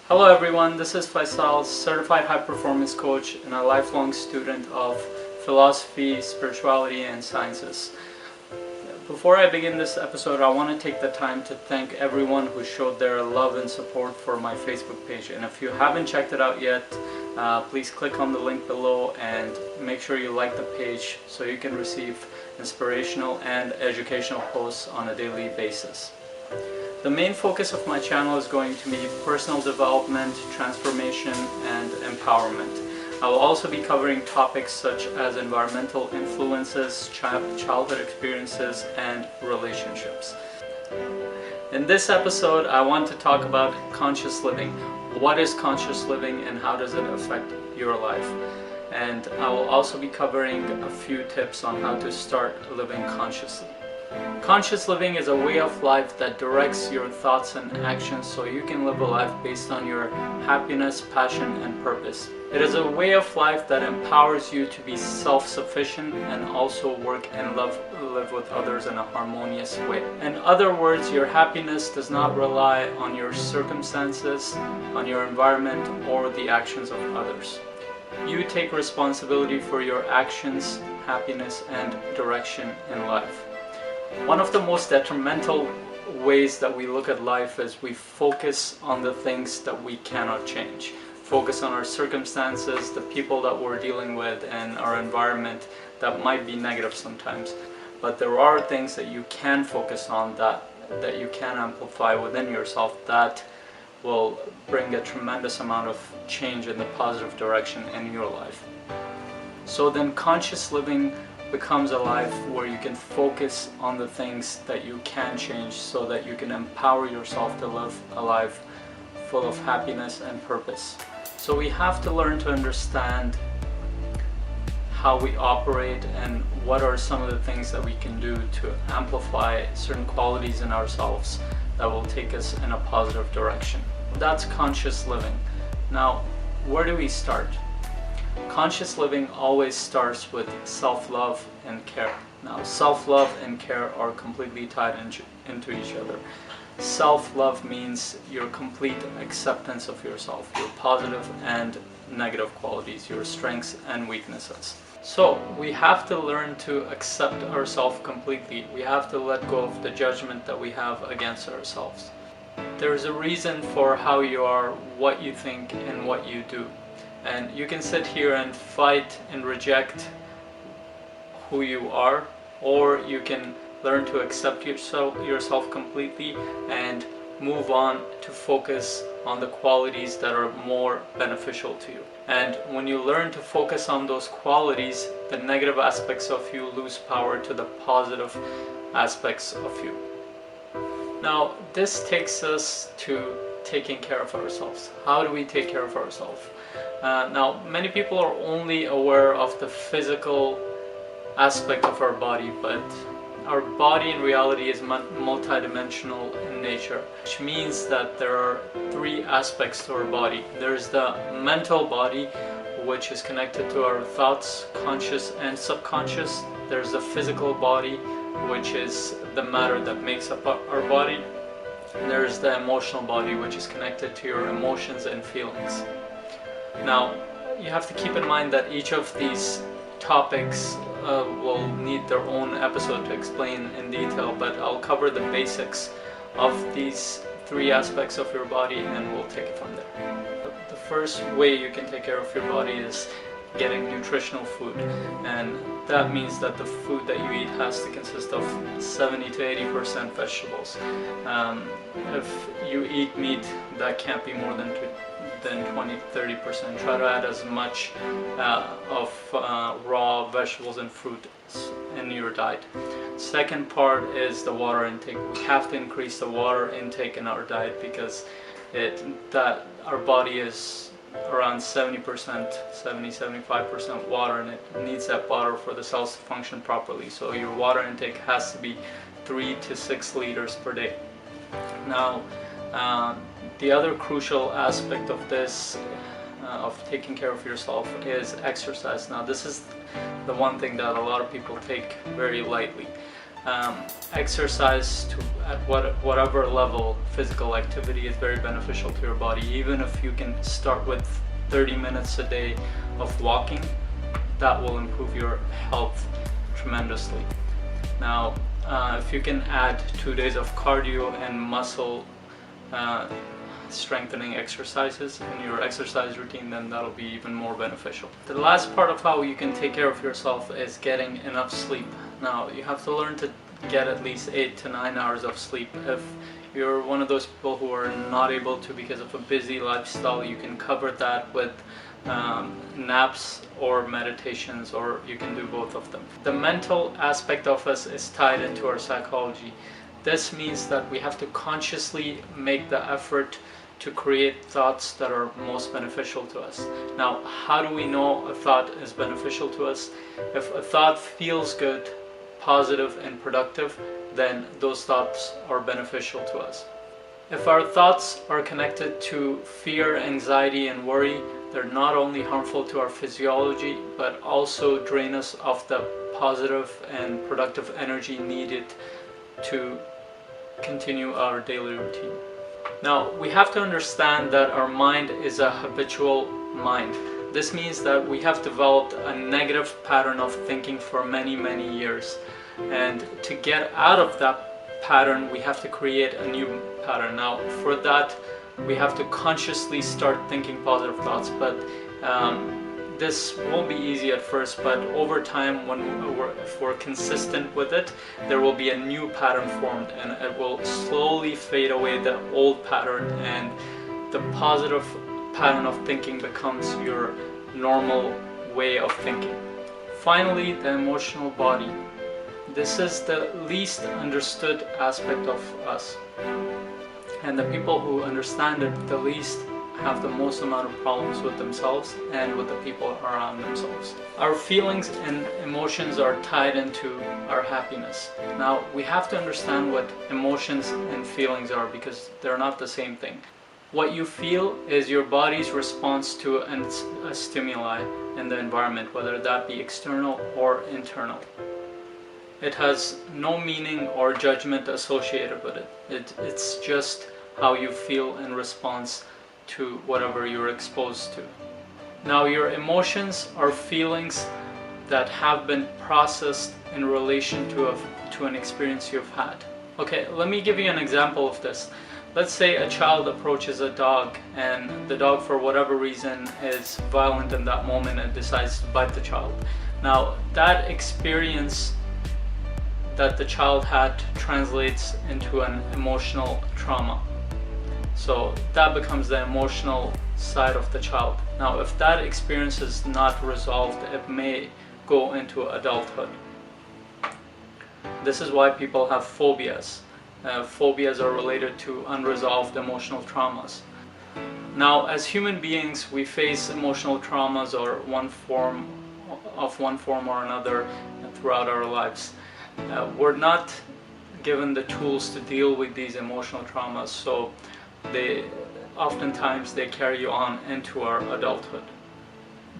Hello everyone, this is Faisal, certified high performance coach and a lifelong student of philosophy, spirituality and sciences. Before I begin this episode, I want to take the time to thank everyone who showed their love and support for my Facebook page. And if you haven't checked it out yet, please click on the link below and make sure you like the page so you can receive inspirational and educational posts on a daily basis. The main focus of my channel is going to be personal development, transformation, and empowerment. I will also be covering topics such as environmental influences, childhood experiences, and relationships. In this episode, I want to talk about conscious living. What is conscious living and how does it affect your life? And I will also be covering a few tips on how to start living consciously. Conscious living is a way of life that directs your thoughts and actions so you can live a life based on your happiness, passion, and purpose. It is a way of life that empowers you to be self-sufficient and also work and live with others in a harmonious way. In other words, your happiness does not rely on your circumstances, on your environment, or the actions of others. You take responsibility for your actions, happiness, and direction in life. One of the most detrimental ways that we look at life is we focus on the things that we cannot change. Focus on our circumstances, the people that we're dealing with, and our environment that might be negative sometimes. But there are things that you can focus on that you can amplify within yourself that will bring a tremendous amount of change in the positive direction in your life. So then conscious living becomes a life where you can focus on the things that you can change so that you can empower yourself to live a life full of happiness and purpose. So we have to learn to understand how we operate and what are some of the things that we can do to amplify certain qualities in ourselves that will take us in a positive direction. That's conscious living. Now, where do we start? Conscious living always starts with self-love and care. Now, self-love and care are completely tied into each other. Self-love means your complete acceptance of yourself, your positive and negative qualities, your strengths and weaknesses. So we have to learn to accept ourselves completely. We have to let go of the judgment that we have against ourselves. There's a reason for how you are, what you think, and what you do. And you can sit here and fight and reject who you are, or you can learn to accept yourself completely and move on to focus on the qualities that are more beneficial to you. And when you learn to focus on those qualities, the negative aspects of you lose power to the positive aspects of you. Now, this takes us to taking care of ourselves. How do we take care of ourselves? Now, many people are only aware of the physical aspect of our body, but our body in reality is multidimensional in nature, which means that there are three aspects to our body. There's the mental body, which is connected to our thoughts, conscious and subconscious. There's the physical body, which is the matter that makes up our body. And there's the emotional body, which is connected to your emotions and feelings. Now, you have to keep in mind that each of these topics will need their own episode to explain in detail, but I'll cover the basics of these three aspects of your body and we'll take it from there. The first way you can take care of your body is getting nutritional food, and that means that the food that you eat has to consist of 70 to 80% vegetables. If you eat meat, that can't be more than 20-30%. Try to add as much of raw vegetables and fruit in your diet. Second part is the water intake. We have to increase the water intake in our diet because our body is around 70-75% water, and it needs that water for the cells to function properly. So your water intake has to be 3 to 6 liters per day. Now, the other crucial aspect of this, of taking care of yourself, is exercise. Now, this is the one thing that a lot of people take very lightly. exercise at whatever level, physical activity is very beneficial to your body. Even if you can start with 30 minutes a day of walking, that will improve your health tremendously. Now, if you can add 2 days of cardio and muscle strengthening exercises in your exercise routine, then that'll be even more beneficial. The last part of how you can take care of yourself is getting enough sleep. Now, you have to learn to get at least 8 to 9 hours of sleep. If you're one of those people who are not able to because of a busy lifestyle, you can cover that with naps or meditations, or you can do both of them. The mental aspect of us is tied into our psychology. This means that we have to consciously make the effort to create thoughts that are most beneficial to us. Now, how do we know a thought is beneficial to us? If a thought feels good, positive, and productive, then those thoughts are beneficial to us. If our thoughts are connected to fear, anxiety, and worry, they're not only harmful to our physiology, but also drain us of the positive and productive energy needed to continue our daily routine. Now, we have to understand that our mind is a habitual mind. This means that we have developed a negative pattern of thinking for many, many years. And to get out of that pattern, we have to create a new pattern. Now, for that, we have to consciously start thinking positive thoughts, but this won't be easy at first, but over time, if we're consistent with it, there will be a new pattern formed, and it will slowly fade away the old pattern, and the positive pattern of thinking becomes your normal way of thinking. Finally, the emotional body. This is the least understood aspect of us, and the people who understand it the least have the most amount of problems with themselves and with the people around themselves. Our feelings and emotions are tied into our happiness. Now, we have to understand what emotions and feelings are, because they're not the same thing. What you feel is your body's response to a stimuli in the environment, whether that be external or internal. It has no meaning or judgment associated with it. It's just how you feel in response to whatever you're exposed to. Now, your emotions are feelings that have been processed in relation to an experience you've had. Okay, let me give you an example of this. Let's say a child approaches a dog, and the dog, for whatever reason, is violent in that moment and decides to bite the child. Now, that experience that the child had translates into an emotional trauma. So that becomes the emotional side of the child. Now, if that experience is not resolved, it may go into adulthood. This is why people have phobias. Phobias are related to unresolved emotional traumas. Now, as human beings, we face emotional traumas or one form or another throughout our lives. We're not given the tools to deal with these emotional traumas, so oftentimes they carry on into our adulthood.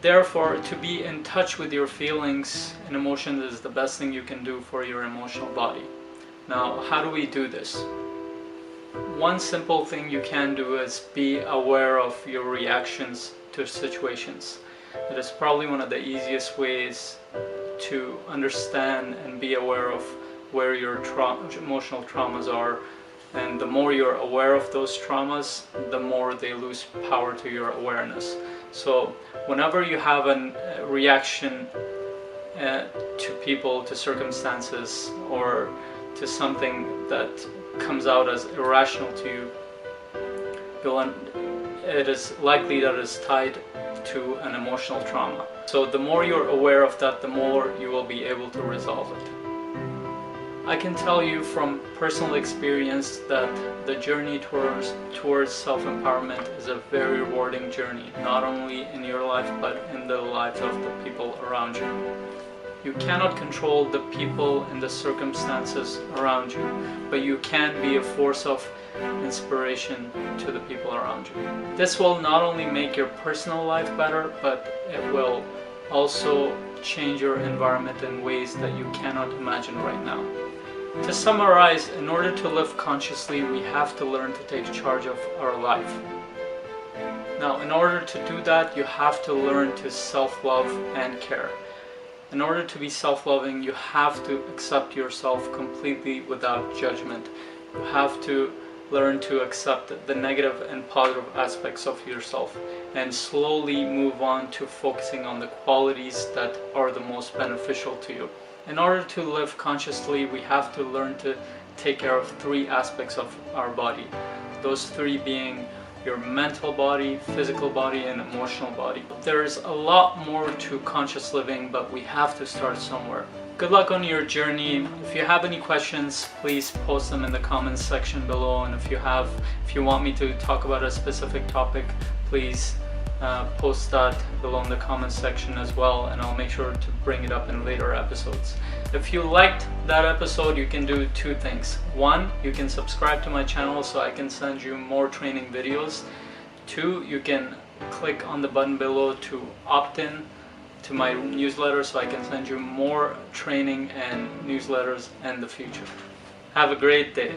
Therefore, to be in touch with your feelings and emotions is the best thing you can do for your emotional body. Now, how do we do this? One simple thing you can do is be aware of your reactions to situations. It is probably one of the easiest ways to understand and be aware of where your emotional traumas are. And the more you're aware of those traumas, the more they lose power to your awareness. So whenever you have a reaction to people, to circumstances, or to something that comes out as irrational to you, it is likely that it is tied to an emotional trauma. So the more you're aware of that, the more you will be able to resolve it. I can tell you from personal experience that the journey towards self-empowerment is a very rewarding journey, not only in your life, but in the lives of the people around you. You cannot control the people and the circumstances around you, but you can be a force of inspiration to the people around you. This will not only make your personal life better, but it will also change your environment in ways that you cannot imagine right now. To summarize, in order to live consciously, we have to learn to take charge of our life. Now, in order to do that, you have to learn to self-love and care. In order to be self-loving, you have to accept yourself completely without judgment. You have to learn to accept the negative and positive aspects of yourself and slowly move on to focusing on the qualities that are the most beneficial to you. In order to live consciously, we have to learn to take care of 3 aspects of our body. Those 3 being your mental body, physical body, and emotional body. There's a lot more to conscious living, but we have to start somewhere. Good luck on your journey. If you have any questions, please post them in the comments section below. And if you want me to talk about a specific topic, please post that below in the comments section as well, and I'll make sure to bring it up in later episodes. If you liked that episode, you can do 2 things. 1, you can subscribe to my channel so I can send you more training videos. 2, you can click on the button below to opt in to my newsletter so I can send you more training and newsletters in the future. Have a great day.